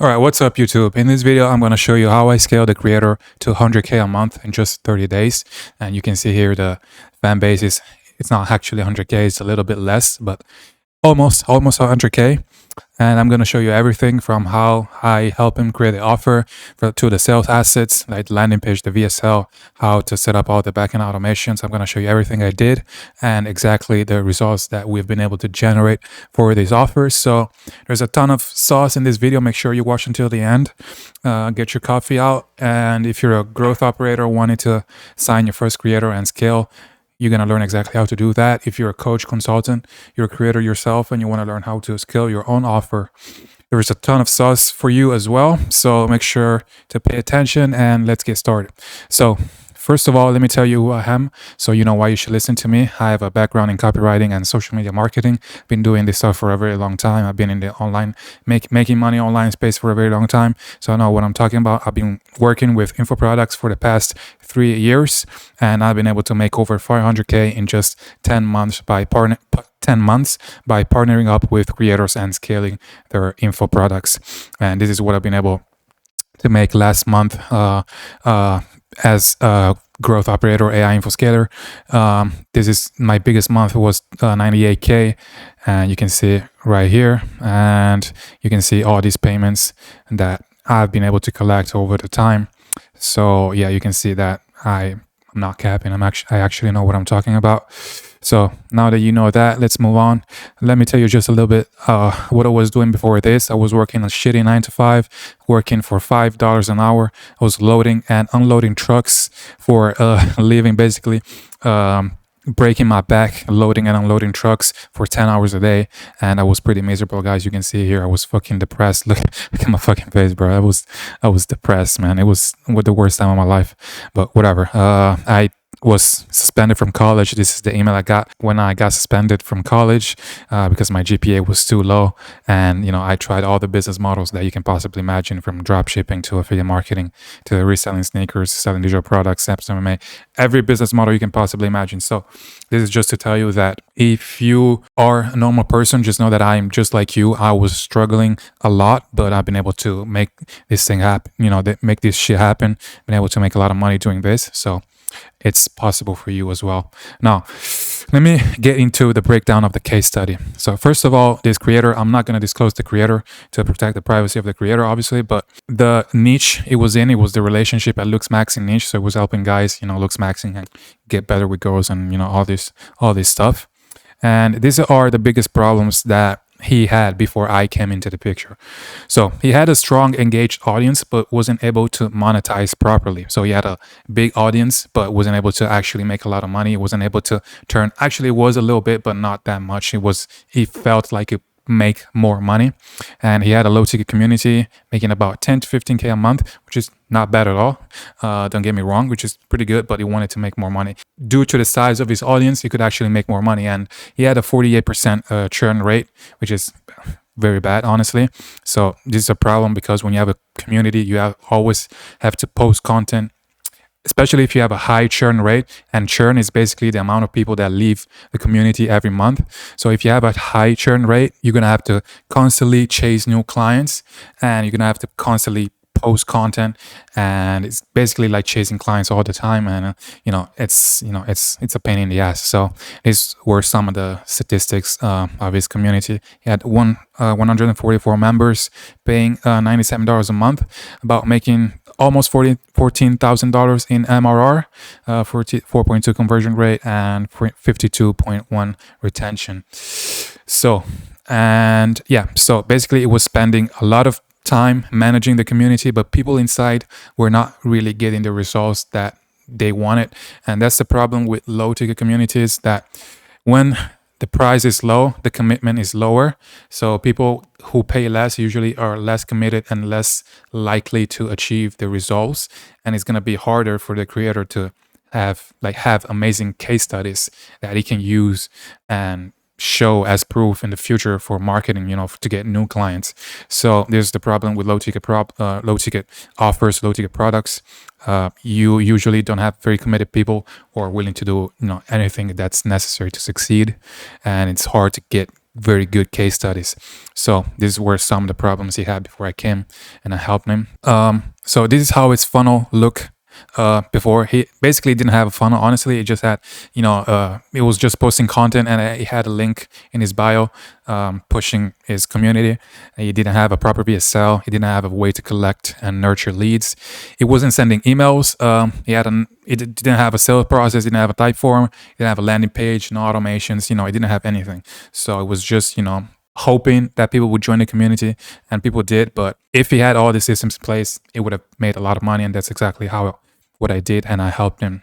All right, what's up, YouTube? In this video, I'm going to show you how I scaled the creator to 100K a month in just 30 days. And you can see here the fan base it's not actually 100K, it's a little bit less, but almost 100K. And I'm going to show you everything from how I help him create the offer to the sales assets, like the landing page, the VSL, how to set up all the backend automations. I'm going to show you everything I did and exactly the results that we've been able to generate for these offers. So there's a ton of sauce in this video. Make sure you watch until the end. Get your coffee out. And if you're a growth operator wanting to sign your first creator and scale, you're going to learn exactly how to do that. If you're a coach, consultant, you're a creator yourself, and you want to learn how to scale your own offer, there is a ton of sauce for you as well. So make sure to pay attention and let's get started. So first of all, let me tell you who I am so you know why you should listen to me. I have a background in copywriting and social media marketing. Been doing this stuff for a very long time. I've been in the online, making money online space for a very long time. So I know what I'm talking about. I've been working with info products for the past 3 years, and I've been able to make over 500K in just 10 months by partnering up with creators and scaling their info products. And this is what I've been able to make last month as a growth operator, AI info scaler. This is my biggest month, was 98K, and you can see right here, and you can see all these payments that I've been able to collect over the time. So yeah, you can see that I'm not capping. I actually know what I'm talking about. So now that you know that, let's move on. Let me tell you just a little bit what I was doing before this. I was working a shitty 9 to 5, working for $5 an hour. I was loading and unloading trucks for a living, basically. Breaking my back, loading and unloading trucks for 10 hours a day. And I was pretty miserable, guys. You can see here, I was fucking depressed. Look at my fucking face, bro. I was depressed, man. It was the worst time of my life, but whatever. I was suspended from college. This is the email I got when I got suspended from college because my GPA was too low. And, I tried all the business models that you can possibly imagine, from drop shipping to affiliate marketing to reselling sneakers, selling digital products, apps, MMA, every business model you can possibly imagine. So this is just to tell you that if you are a normal person, just know that I'm just like you. I was struggling a lot, but I've been able to make this thing happen, make this shit happen, been able to make a lot of money doing this. So it's possible for you as well. Now, let me get into the breakdown of the case study. So first of all, this creator, I'm not going to disclose the creator to protect the privacy of the creator, obviously, but the niche it was the relationship at looks maxing niche. So it was helping guys, looks maxing and get better with girls and, all this stuff. And these are the biggest problems that he had before I came into the picture. So he had a strong engaged audience, but wasn't able to monetize properly. So he had a big audience, but wasn't able to actually make a lot of money. Wasn't able to actually was a little bit, but not that much. He felt like it make more money, and he had a low ticket community making about 10 to 15K a month, which is not bad at all. Don't get me wrong, which is pretty good, but he wanted to make more money. Due to the size of his audience, he could actually make more money, and he had a 48% churn rate, which is very bad, honestly. So this is a problem because when you have a community, you always have to post content, especially if you have a high churn rate. And churn is basically the amount of people that leave the community every month. So if you have a high churn rate, you're going to have to constantly chase new clients, and you're going to have to constantly post content, and it's basically like chasing clients all the time. And it's a pain in the ass. So these were some of the statistics of his community. He had 144 members paying $97 a month, about making almost $14,000 in MRR, 4.2 conversion rate, and 52.1 retention. So basically it was spending a lot of time managing the community, but people inside were not really getting the results that they wanted. And that's the problem with low ticket communities, that when the price is low, the commitment is lower. So people who pay less usually are less committed and less likely to achieve the results. And it's going to be harder for the creator to have amazing case studies that he can use and show as proof in the future for marketing, to get new clients. So there's the problem with low ticket offers, low ticket products. You usually don't have very committed people who are willing to do anything that's necessary to succeed, and it's hard to get very good case studies. So these were some of the problems he had before I came and I helped him. So this is how his funnel look. Before, he basically didn't have a funnel. Honestly, it just had, it was just posting content, and he had a link in his bio, pushing his community. He didn't have a proper VSL. He didn't have a way to collect and nurture leads. He wasn't sending emails. He didn't have a sales process. Didn't have a type form. Didn't have a landing page. No automations. He didn't have anything. So it was just hoping that people would join the community, and people did. But if he had all the systems in place, it would have made a lot of money, and that's exactly what I did, and I helped him,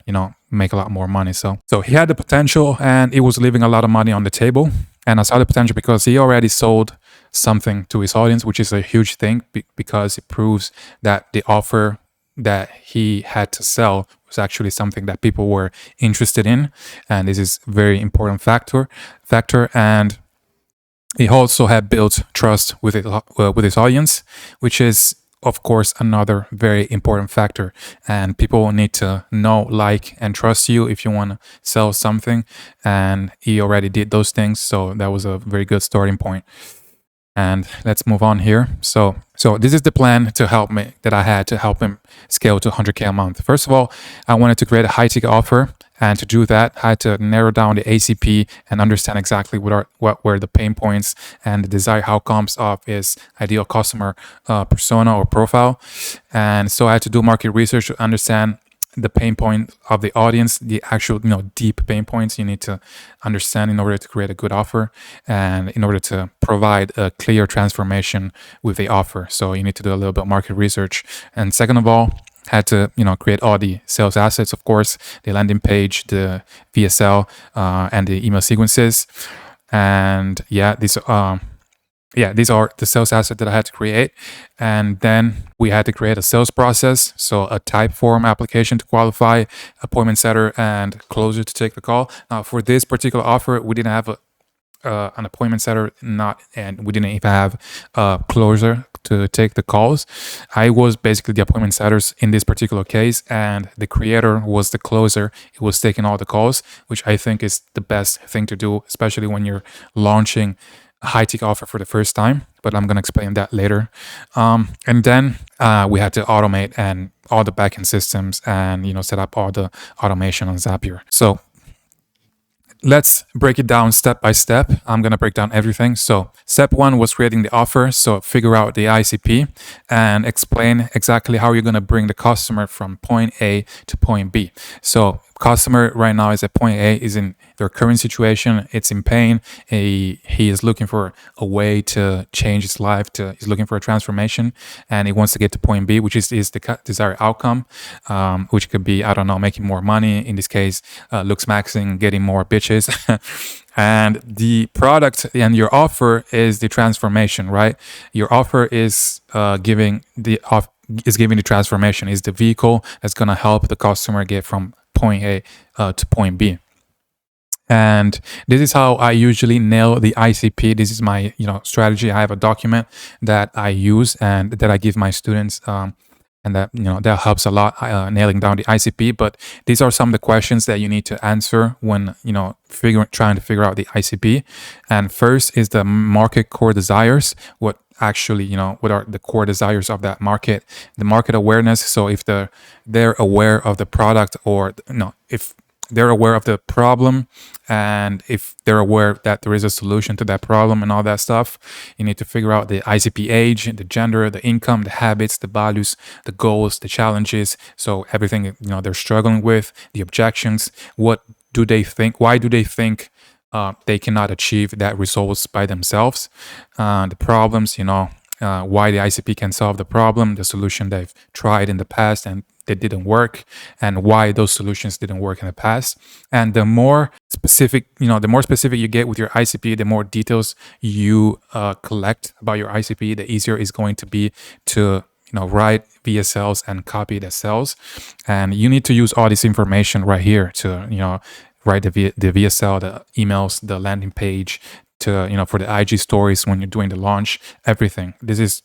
make a lot more money. So he had the potential, and he was leaving a lot of money on the table. And I saw the potential because he already sold something to his audience, which is a huge thing because it proves that the offer that he had to sell was actually something that people were interested in, and this is a very important factor. And he also had built trust with his audience, which is, of course, another very important factor. And people need to know, like, and trust you if you want to sell something. And he already did those things, so that was a very good starting point. And let's move on here. So this is the plan that I had to help him scale to 100K a month. First of all, I wanted to create a high ticket offer. And to do that, I had to narrow down the ACP and understand exactly what were the pain points and the desired outcomes of his ideal customer persona or profile. And so I had to do market research to understand the pain point of the audience, the actual, deep pain points you need to understand in order to create a good offer and in order to provide a clear transformation with the offer. So you need to do a little bit of market research. And second of all, had to create all the sales assets, of course, the landing page, the VSL, and the email sequences. And these are the sales assets that I had to create. And then we had to create a sales process, so a type form application to qualify, appointment setter, and closer to take the call. Now, for this particular offer, we didn't have an appointment setter, and we didn't even have a closer to take the calls. I was basically the appointment setters in this particular case, and the creator was the closer. It was taking all the calls, which I think is the best thing to do, especially when you're launching a high ticket offer for the first time. But I'm gonna explain that later. And then we had to automate and all the backend systems and set up all the automation on Zapier. So let's break it down step by step. I'm going to break down everything. So step one was creating the offer. So figure out the ICP and explain exactly how you're going to bring the customer from point A to point B. So customer right now is at point A, is in their current situation. It's in pain. He is looking for a way to change his life. He's looking for a transformation, and he wants to get to point B, which is the desired outcome, which could be, I don't know, making more money. In this case, looks maxing, getting more bitches. And the product and your offer is the transformation, right? Your offer is giving the transformation, is the vehicle that's going to help the customer get from point A to point B. And this is how I usually nail the ICP. This is my strategy. I have a document that I use and that I give my students, and that that helps a lot nailing down the ICP. But these are some of the questions that you need to answer when trying to figure out the ICP. And first is the market core desires. What actually what are the core desires of that market? The market awareness. So if they're aware of the product, or if they're aware of the problem, and if they're aware that there is a solution to that problem and all that stuff, you need to figure out the ICP age, the gender, the income, the habits, the values, the goals, the challenges. So everything they're struggling with, the objections. What do they think? Why do they think they cannot achieve that results by themselves? The problems, why the ICP can solve the problem, the solution they've tried in the past and they didn't work, and why those solutions didn't work in the past. And the more specific you get with your ICP, the more details you collect about your ICP, the easier it's going to be to write VSLs and copy the cells. And you need to use all this information right here to write the VSL, the emails, the landing page, to for the IG stories when you're doing the launch, everything. This is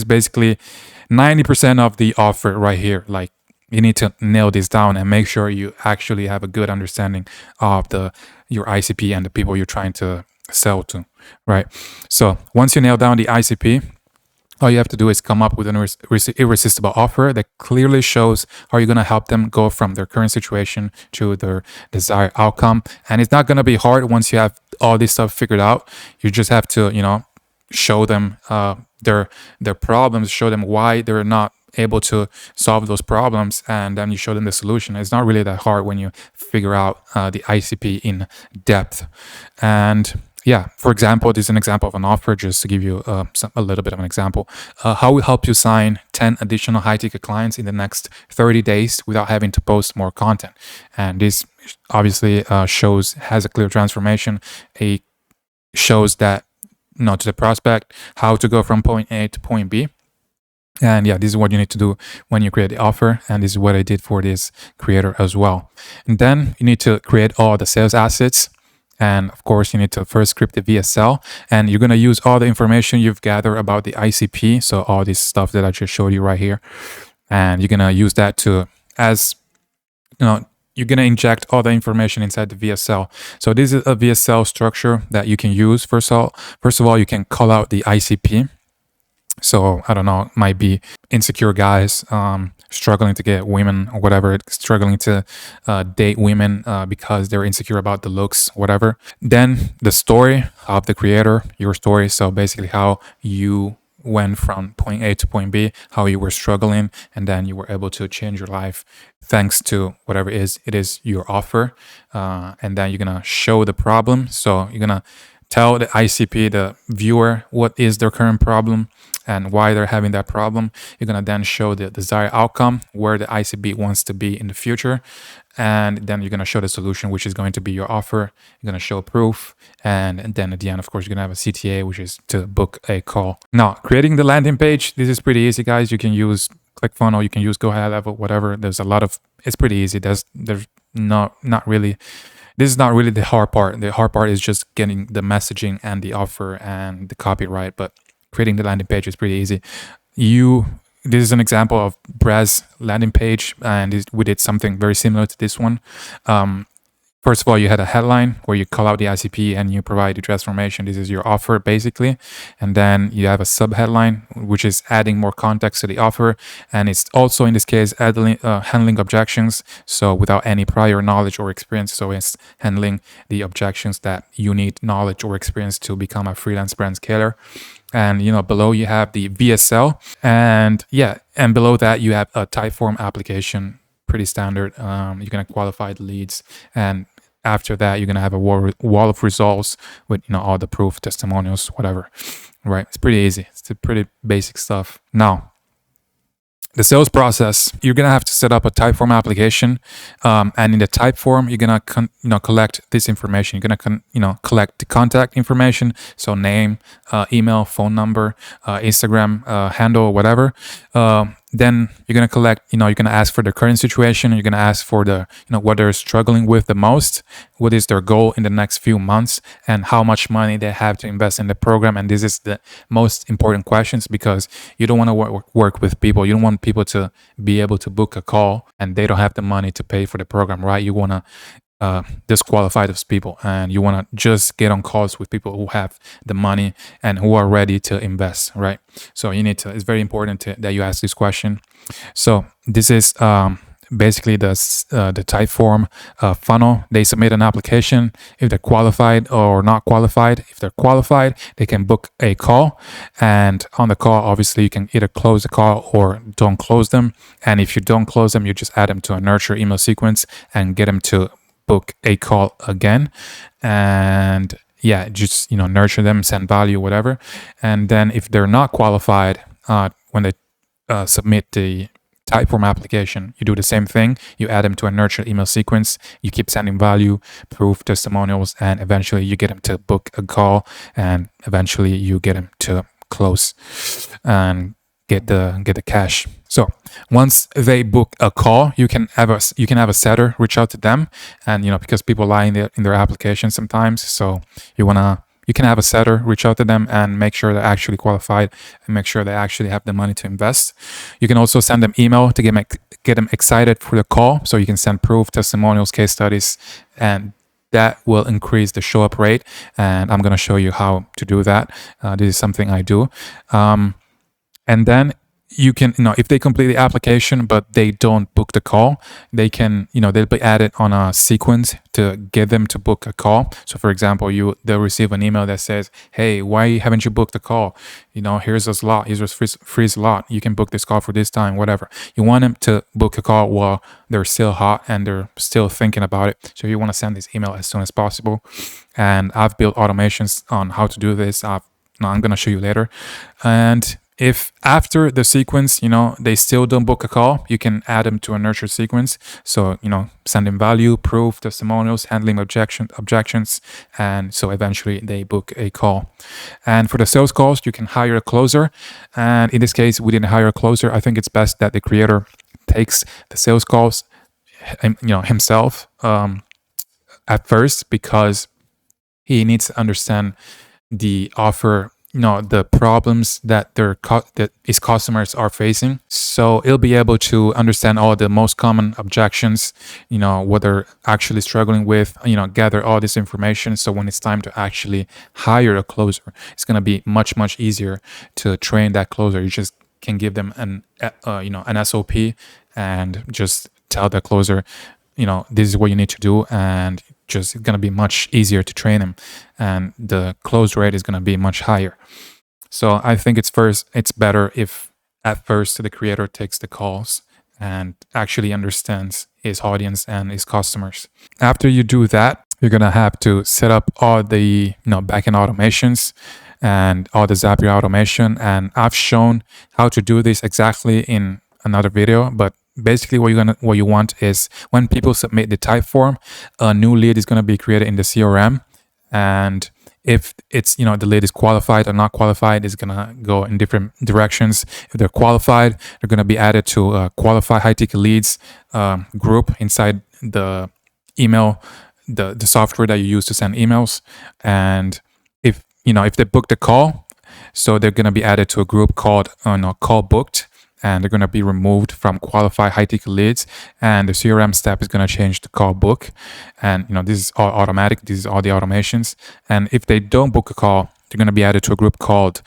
basically 90% of the offer right here. Like, you need to nail this down and make sure you actually have a good understanding of your ICP and the people you're trying to sell to, right? So once you nail down the ICP, all you have to do is come up with an irresistible offer that clearly shows how you're going to help them go from their current situation to their desired outcome. And it's not going to be hard once you have all this stuff figured out. You just have to, show them their problems, show them why they're not able to solve those problems, and then you show them the solution. It's not really that hard when you figure out the ICP in depth. And yeah, for example, this is an example of an offer, just to give you a little bit of an example. How we help you sign 10 additional high-ticket clients in the next 30 days without having to post more content. And this obviously has a clear transformation. It shows that, to the prospect, how to go from point A to point B. And yeah, this is what you need to do when you create the offer. And this is what I did for this creator as well. And then you need to create all the sales assets. And of course, you need to first script the VSL, and you're going to use all the information you've gathered about the ICP. So all this stuff that I just showed you right here. And you're going to use that you're going to inject all the information inside the VSL. So this is a VSL structure that you can use. First of all, you can call out the ICP. So I don't know, it might be insecure guys struggling to get women or whatever, struggling to date women because they're insecure about the looks, whatever. Then the story of the creator, your story. So basically how you went from point A to point B, how you were struggling, and then you were able to change your life thanks to whatever it is your offer. And then you're going to show the problem. So you're going to tell the ICP, the viewer, what is their current problem and why they're having that problem. You're going to then show the desired outcome, where the ICP wants to be in the future. And then you're going to show the solution, which is going to be your offer. You're going to show proof. And then at the end, of course, you're going to have a CTA, which is to book a call. Now, creating the landing page, this is pretty easy, guys. You can use ClickFunnels, you can use Go High Level, whatever. It's pretty easy. There's not really... This is not really the hard part. The hard part is just getting the messaging and the offer and the copyright, but creating the landing page is pretty easy. This is an example of Brad's landing page, and we did something very similar to this one. First of all, you had a headline where you call out the ICP and you provide the transformation. This is your offer, basically. And then you have a sub-headline, which is adding more context to the offer. And it's also, in this case, handling objections. So without any prior knowledge or experience. So it's handling the objections that you need knowledge or experience to become a freelance brand scaler. And below you have the VSL. And below that you have a Typeform application. Pretty standard. You're going to qualify the leads, and after that you're going to have a wall of results with all the proof, testimonials, whatever, right? It's pretty easy. It's pretty basic stuff. Now, the sales process, you're going to have to set up a Typeform application, and in the Typeform you're going to collect this information. You're going to collect the contact information, so name, email, phone number, Instagram handle, whatever. Then you're going to collect, you're going to ask for the current situation. You're going to ask for the, what they're struggling with the most, what is their goal in the next few months, and how much money they have to invest in the program. And this is the most important questions, because you don't want to work with people. You don't want people to be able to book a call and they don't have the money to pay for the program, right? You want to disqualify those people, and you want to just get on calls with people who have the money and who are ready to invest, right? So it's very important that you ask this question. So this is basically the Typeform funnel. They submit an application. If they're qualified or not qualified, if they're qualified, they can book a call, and on the call, obviously, you can either close the call or don't close them. And if you don't close them, you just add them to a nurture email sequence and get them to book a call again. And just nurture them, send value, whatever. And then if they're not qualified, when they submit the Typeform application, you do the same thing. You add them to a nurture email sequence. You keep sending value, proof, testimonials, and eventually you get them to book a call, and eventually you get them to close and get the cash. So once they book a call, you can have a setter reach out to them, and because people lie in their application sometimes, so you can have a setter reach out to them and make sure they're actually qualified and make sure they actually have the money to invest. You can also send them email to get them excited for the call, so you can send proof, testimonials, case studies, and that will increase the show up rate. And I'm going to show you how to do that. This is something I do. And then you can, if they complete the application but they don't book the call, they can, they'll be added on a sequence to get them to book a call. So for example, they'll receive an email that says, hey, why haven't you booked a call? Here's a slot, here's a free slot, you can book this call for this time, whatever. You want them to book a call while they're still hot and they're still thinking about it. So you want to send this email as soon as possible. And I've built automations on how to do this. I'm going to show you later. And if after the sequence, they still don't book a call, you can add them to a nurture sequence. So, sending value, proof, testimonials, handling objections. And so eventually they book a call. And for the sales calls, you can hire a closer. And in this case, we didn't hire a closer. I think it's best that the creator takes the sales calls, himself at first, because he needs to understand the offer, the problems that that his customers are facing. So he'll be able to understand all the most common objections, what they're actually struggling with, gather all this information. So when it's time to actually hire a closer, it's going to be much, much easier to train that closer. You just can give them an SOP and just tell the closer, this is what you need to do, and just going to be much easier to train him, and the close rate is going to be much higher. So I think it's better if at first the creator takes the calls and actually understands his audience and his customers. After you do that, you're going to have to set up all the backend automations and all the Zapier automation. And I've shown how to do this exactly in another video, but basically what you want is when people submit the type form, a new lead is going to be created in the CRM. And if it's, the lead is qualified or not qualified, it's going to go in different directions. If they're qualified, they're going to be added to a qualified high ticket leads group inside the email, the software that you use to send emails. And if they book the call, so they're going to be added to a group called call booked. And they're going to be removed from qualified high ticket leads, and the CRM step is going to change to call book. And this is all automatic. This is all the automations. And if they don't book a call, they're going to be added to a group called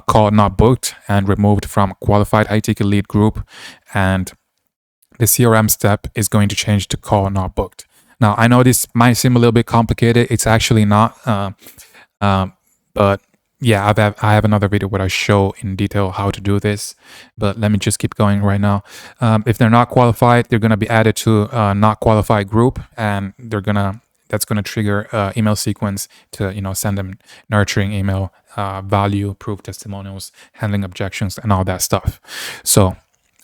call not booked and removed from qualified high ticket lead group. And the CRM step is going to change to call not booked. Now I know this might seem a little bit complicated. It's actually not, but yeah, I have another video where I show in detail how to do this, but let me just keep going right now. If they're not qualified, they're going to be added to a not qualified group, and that's going to trigger email sequence to send them nurturing email, value, proof, testimonials, handling objections, and all that stuff. So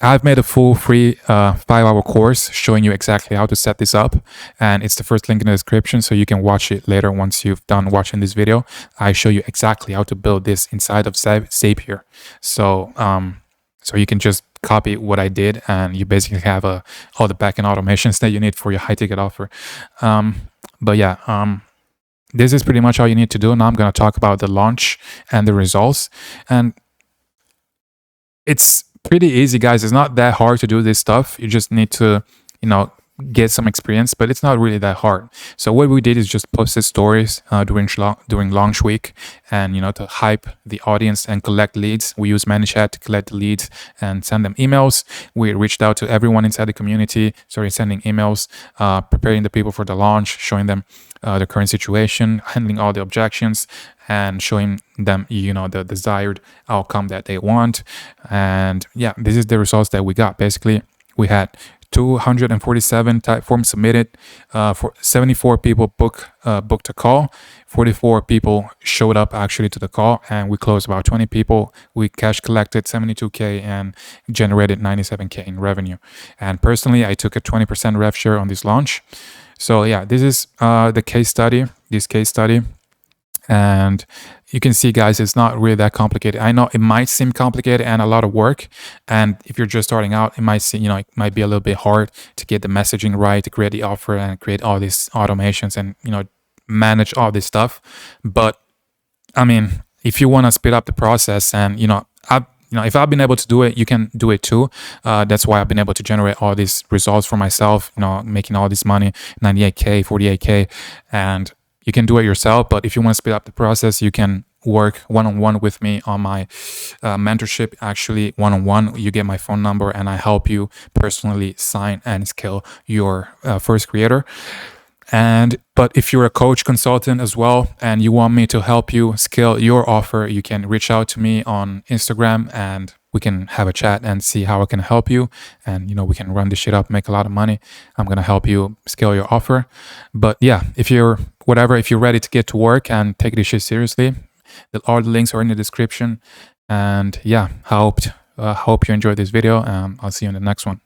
I've made a full free 5-hour course showing you exactly how to set this up, and it's the first link in the description, so you can watch it later once you've done watching this video. I show you exactly how to build this inside of Zapier. So so you can just copy what I did, and you basically have all the backend automations that you need for your high ticket offer. But yeah, this is pretty much all you need to do. Now I'm going to talk about the launch and the results, and it's pretty easy, guys. It's not that hard to do this stuff. You just need to, get some experience, but it's not really that hard. So what we did is just posted stories during launch week, and to hype the audience and collect leads. We use ManyChat to collect the leads and send them emails. We reached out to everyone inside the community, sending emails, preparing the people for the launch, showing them the current situation, handling all the objections, and showing them the desired outcome that they want. And yeah, this is the results that we got. Basically, we had 247 type forms submitted, for 74 people booked a call, 44 people showed up actually to the call, and we closed about 20 people. We cash collected 72K and generated 97K in revenue. And personally, I took a 20% rev share on this launch. So yeah, this is this case study. And you can see, guys, it's not really that complicated. I know it might seem complicated and a lot of work. And if you're just starting out, it might seem, it might be a little bit hard to get the messaging right, to create the offer and create all these automations and, manage all this stuff. But I mean, if you want to speed up the process, and, if I've been able to do it, you can do it too. That's why I've been able to generate all these results for myself, making all this money, 98K, 48K, and you can do it yourself. But if you want to speed up the process, you can work one-on-one with me on my mentorship. Actually, one-on-one, you get my phone number and I help you personally sign and scale your first creator. But if you're a coach, consultant as well, and you want me to help you scale your offer, you can reach out to me on Instagram and we can have a chat and see how I can help you. And, we can run this shit up, make a lot of money. I'm going to help you scale your offer. But yeah, if you're ready to get to work and take this shit seriously, all the links are in the description. And yeah, hope you enjoyed this video. I'll see you in the next one.